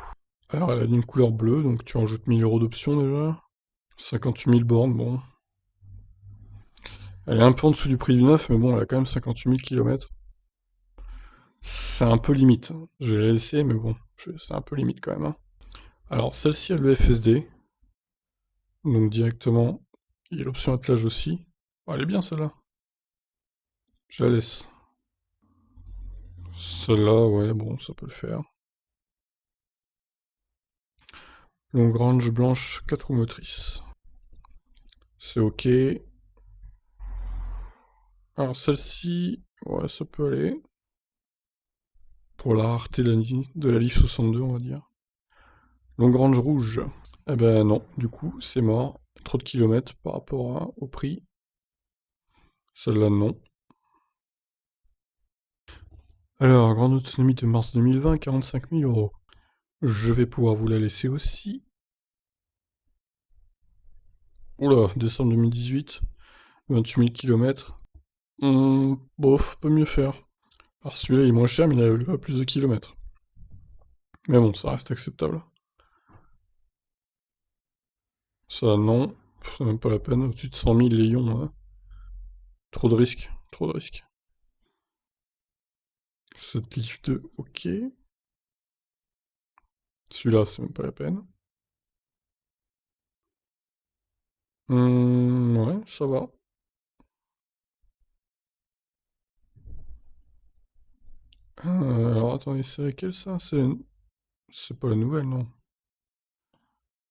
Alors, elle a une couleur bleue, donc tu rajoutes 1000 € d'options déjà. 58 000 bornes, bon. Elle est un peu en dessous du prix du neuf, mais bon, elle a quand même 58 000 km. C'est un peu limite, hein. Je vais la laisser, mais bon, c'est un peu limite quand même, hein. Alors, celle-ci a le FSD, donc directement, il y a l'option attelage aussi. Oh, elle est bien celle-là. Je la laisse. Celle-là, ouais, bon, ça peut le faire. Longue range blanche, 4 roues motrices. C'est ok. Alors celle-ci, ouais, ça peut aller. Pour la rareté de la Leaf 62, on va dire. Longue range rouge. Eh ben non, du coup, c'est mort. Trop de kilomètres par rapport au prix. Celle-là, non. Alors, grande autonomie de mars 2020, 45 000 euros. Je vais pouvoir vous la laisser aussi. Oula, décembre 2018, 28 000 km. Bof, peut mieux faire. Alors celui-là il est moins cher, mais il a plus de kilomètres. Mais bon, ça reste acceptable. Ça, non. C'est même pas la peine. Au-dessus de 100 000, les ions, hein. Trop de risques. Trop de risques. Cette Leaf 2, ok. Celui-là, c'est même pas la peine. Ouais, ça va. Alors attendez, c'est laquelle ça? C'est pas la nouvelle, non.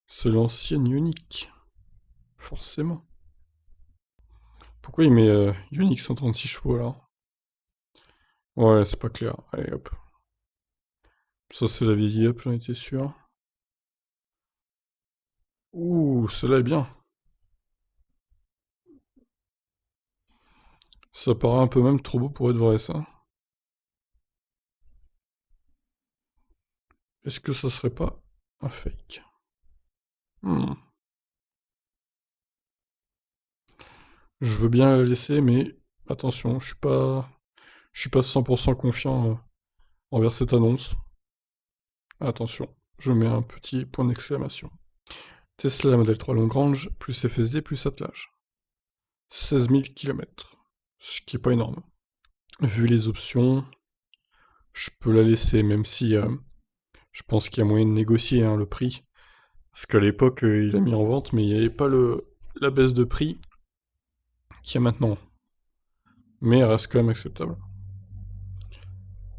C'est l'ancienne Ioniq. Forcément. Pourquoi il met Ioniq 136 chevaux alors? Ouais, c'est pas clair. Allez hop. Ça c'est la vieille up, j'en étais sûr. Ouh, celle-là est bien. Ça paraît un peu même trop beau pour être vrai, ça. Est-ce que ça serait pas un fake? Hmm. Je veux bien la laisser, mais attention, je suis pas 100% confiant envers cette annonce. Attention, je mets un petit point d'exclamation. Tesla Model 3 Longrange, plus FSD, plus attelage. 16 000 km, ce qui est pas énorme. Vu les options, je peux la laisser, même si je pense qu'il y a moyen de négocier hein, le prix. Parce qu'à l'époque, il a mis en vente, mais il n'y avait pas la baisse de prix qu'il y a maintenant. Mais elle reste quand même acceptable.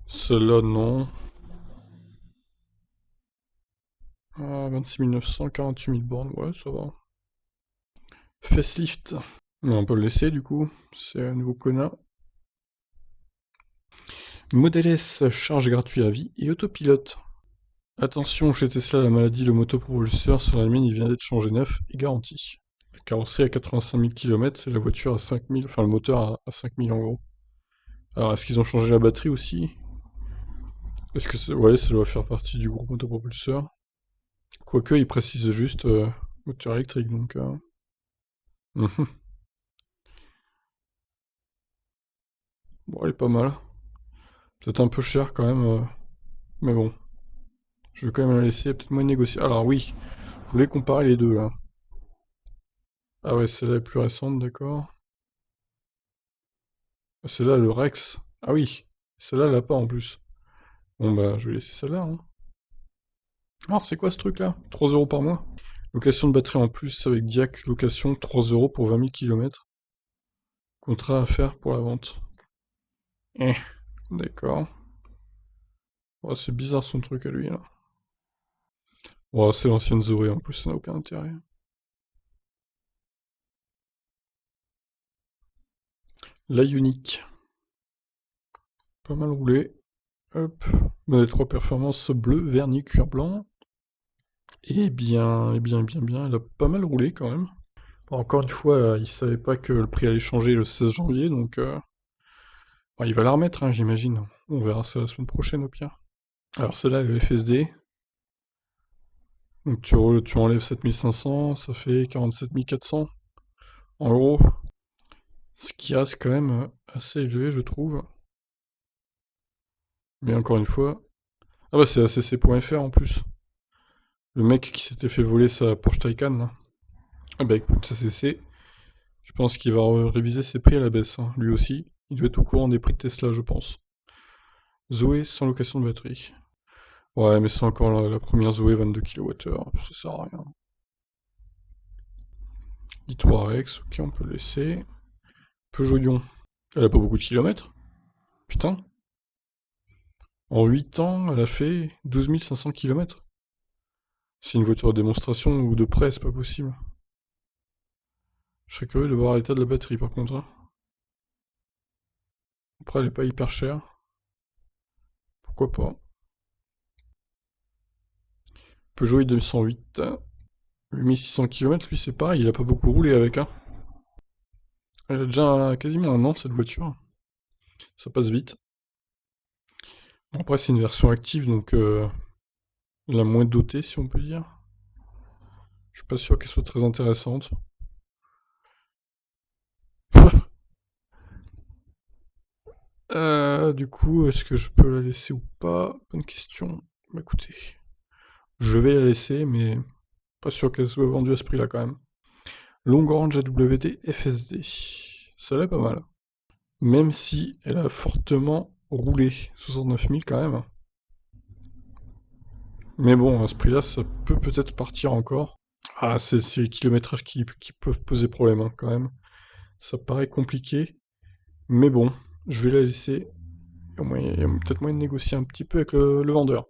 Celle-là, non. Ah, 26 900, 48 000 bornes, ouais, ça va. Facelift. On peut le laisser du coup, c'est un nouveau Kona. Model S, charge gratuite à vie et autopilote. Attention, chez Tesla, la maladie, le motopropulseur sur la mienne, il vient d'être changé neuf et garanti. La carrosserie à 85 000 km et la voiture à 5 000, enfin le moteur à 5 000 en gros. Alors, est-ce qu'ils ont changé la batterie aussi? Est-ce que c'est... Ouais, ça doit faire partie du groupe motopropulseur. Quoique, ils précisent juste moteur électrique, donc... mhm. Bon, elle est pas mal. Peut-être un peu cher quand même, mais bon. Je vais quand même la laisser, peut-être moins négocier. Alors oui, je voulais comparer les deux là. Ah ouais, celle-là est plus récente, d'accord. Ah, celle-là, le Rex. Ah oui, celle-là, elle l'a pas en plus. Bon bah, je vais laisser celle-là, hein. Alors, c'est quoi ce truc-là? 3 euros par mois? Location de batterie en plus avec Diac, location 3 euros pour 20 000 km. Contrat à faire pour la vente. Eh, d'accord. Ouais, c'est bizarre son truc à lui, là. Ouais, c'est l'ancienne Zoé en plus, ça n'a aucun intérêt. La Unique. Pas mal roulé. Hop. Modèle 3 performance bleu, vernis, cuir blanc. Bien, elle a pas mal roulé quand même. Bon, encore une fois, il savait pas que le prix allait changer le 16 janvier, donc bon, il va la remettre, hein, j'imagine. On verra ça la semaine prochaine au pire. Alors celle-là, est FSD. Donc tu enlèves 7500, ça fait 47 400 en euros. Ce qui reste quand même assez élevé, je trouve. Mais encore une fois... Ah bah c'est ACC.fr en plus. Le mec qui s'était fait voler sa Porsche Taycan, là. Ah bah écoute, ACC, Je pense qu'il va réviser ses prix à la baisse, hein, lui aussi. Il doit être au courant des prix de Tesla, je pense. Zoé sans location de batterie. Ouais, mais c'est encore la première Zoé 22 kWh, ça sert à rien. i3 Rex, ok, on peut le laisser. Peugeot Ion, elle a pas beaucoup de kilomètres. Putain. En 8 ans, elle a fait 12 500 km. C'est une voiture de démonstration ou de près, c'est pas possible. Je serais curieux de voir l'état de la batterie par contre, hein. Après, elle est pas hyper chère. Pourquoi pas. Peugeot i208, 8600 km, lui c'est pareil, il a pas beaucoup roulé avec, hein. Elle a déjà quasiment un an cette voiture. Ça passe vite. Après, c'est une version active, donc la moins dotée, si on peut dire. Je suis pas sûr qu'elle soit très intéressante. Du coup, est-ce que je peux la laisser ou pas? Bonne question. Bah écoutez, je vais la laisser, mais pas sûr qu'elle soit vendue à ce prix-là quand même. Long Range AWD FSD. Ça l'est pas mal. Même si elle a fortement roulé. 69 000 quand même. Mais bon, à ce prix-là, ça peut peut-être partir encore. Ah, c'est les kilométrages qui peuvent poser problème, hein, quand même. Ça paraît compliqué. Mais bon, je vais la laisser. Il y a peut-être moyen de négocier un petit peu avec le vendeur.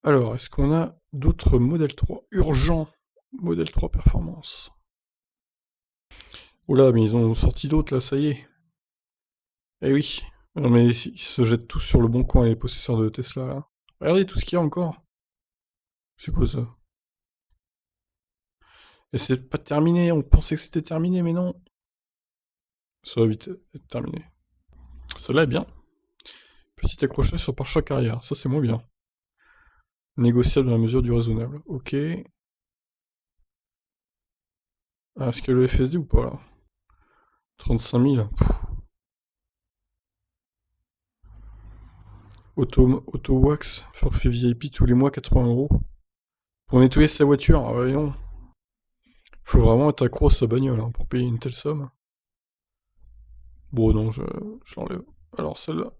Alors, est-ce qu'on a d'autres modèles 3 urgents? Modèle 3 performance. Oula, mais ils ont sorti d'autres là, ça y est. Eh oui. Non mais ils se jettent tous sur le bon coin, les possesseurs de Tesla là. Regardez tout ce qu'il y a encore. C'est quoi ça? Et c'est pas terminé, on pensait que c'était terminé, mais non. Ça va vite être terminé. Celle-là est bien. Petit accrochage sur pare-choc arrière, ça c'est moins bien. Négociable dans la mesure du raisonnable. Ok. Ah, est-ce qu'il y a le FSD ou pas là? 35 000. Auto wax, forfait VIP tous les mois, 80 €. Pour nettoyer sa voiture, ah voyons. Faut vraiment être accro à sa bagnole hein, pour payer une telle somme. Bon non, je l'enlève. Alors celle-là.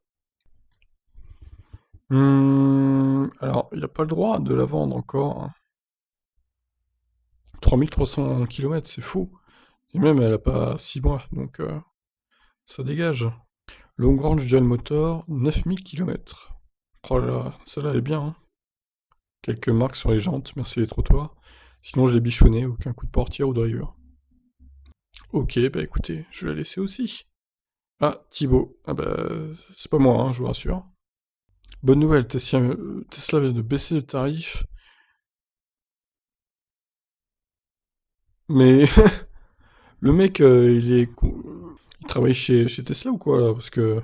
Alors, il n'y a pas le droit de la vendre encore, hein. 3300 km, c'est fou. Et même, elle a pas 6 mois, donc ça dégage. Long Range Dual Motor, 9000 km. Oh là là, celle-là elle est bien, hein. Quelques marques sur les jantes, merci les trottoirs. Sinon, je l'ai bichonné, aucun coup de portière ou de rayure. Ok, bah écoutez, je vais la laisser aussi. Ah, Thibaut. Ah bah, c'est pas moi, hein, je vous rassure. Bonne nouvelle, Tesla vient de baisser le tarif. Mais le mec, il travaille chez Tesla ou quoi là? Parce que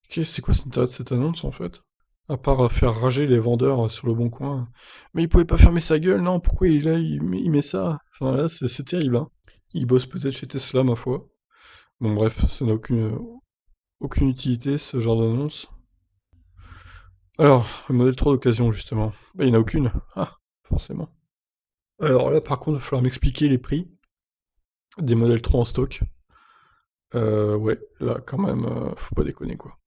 c'est quoi l'intérêt de cette annonce en fait? À part faire rager les vendeurs sur le bon coin. Mais il pouvait pas fermer sa gueule, non? Pourquoi il met ça? Enfin là, c'est terrible, hein. Il bosse peut-être chez Tesla, ma foi. Bon bref, ça n'a aucune utilité ce genre d'annonce. Alors, le modèle 3 d'occasion justement. Bah il n'y en a aucune. Ah, forcément. Alors là par contre, il va falloir m'expliquer les prix des modèles 3 en stock. Ouais, là quand même, faut pas déconner quoi.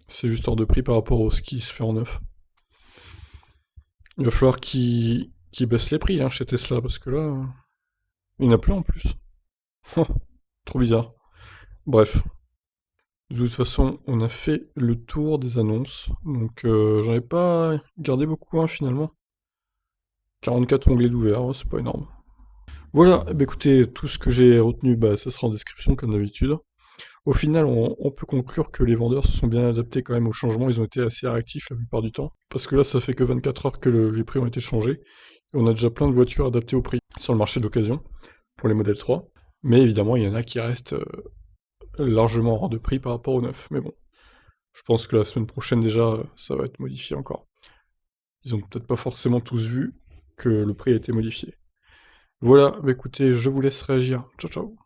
C'est juste hors de prix par rapport à ce qui se fait en neuf. Il va falloir qu'ils baissent les prix hein, chez Tesla, parce que là, il y en a plein en plus. Trop bizarre. Bref. De toute façon, on a fait le tour des annonces, donc j'en ai pas gardé beaucoup hein, finalement. 44 onglets d'ouvert, ouais, c'est pas énorme. Voilà, bah, écoutez, tout ce que j'ai retenu, bah, ça sera en description comme d'habitude. Au final, on peut conclure que les vendeurs se sont bien adaptés quand même au changement, ils ont été assez réactifs la plupart du temps. Parce que là, ça fait que 24 heures que les prix ont été changés, et on a déjà plein de voitures adaptées au prix sur le marché d'occasion, pour les modèles 3. Mais évidemment, il y en a qui restent largement hors de prix par rapport au neuf. Mais bon, je pense que la semaine prochaine déjà, ça va être modifié encore. Ils ont peut-être pas forcément tous vu que le prix a été modifié. Voilà, bah écoutez, je vous laisse réagir. Ciao ciao.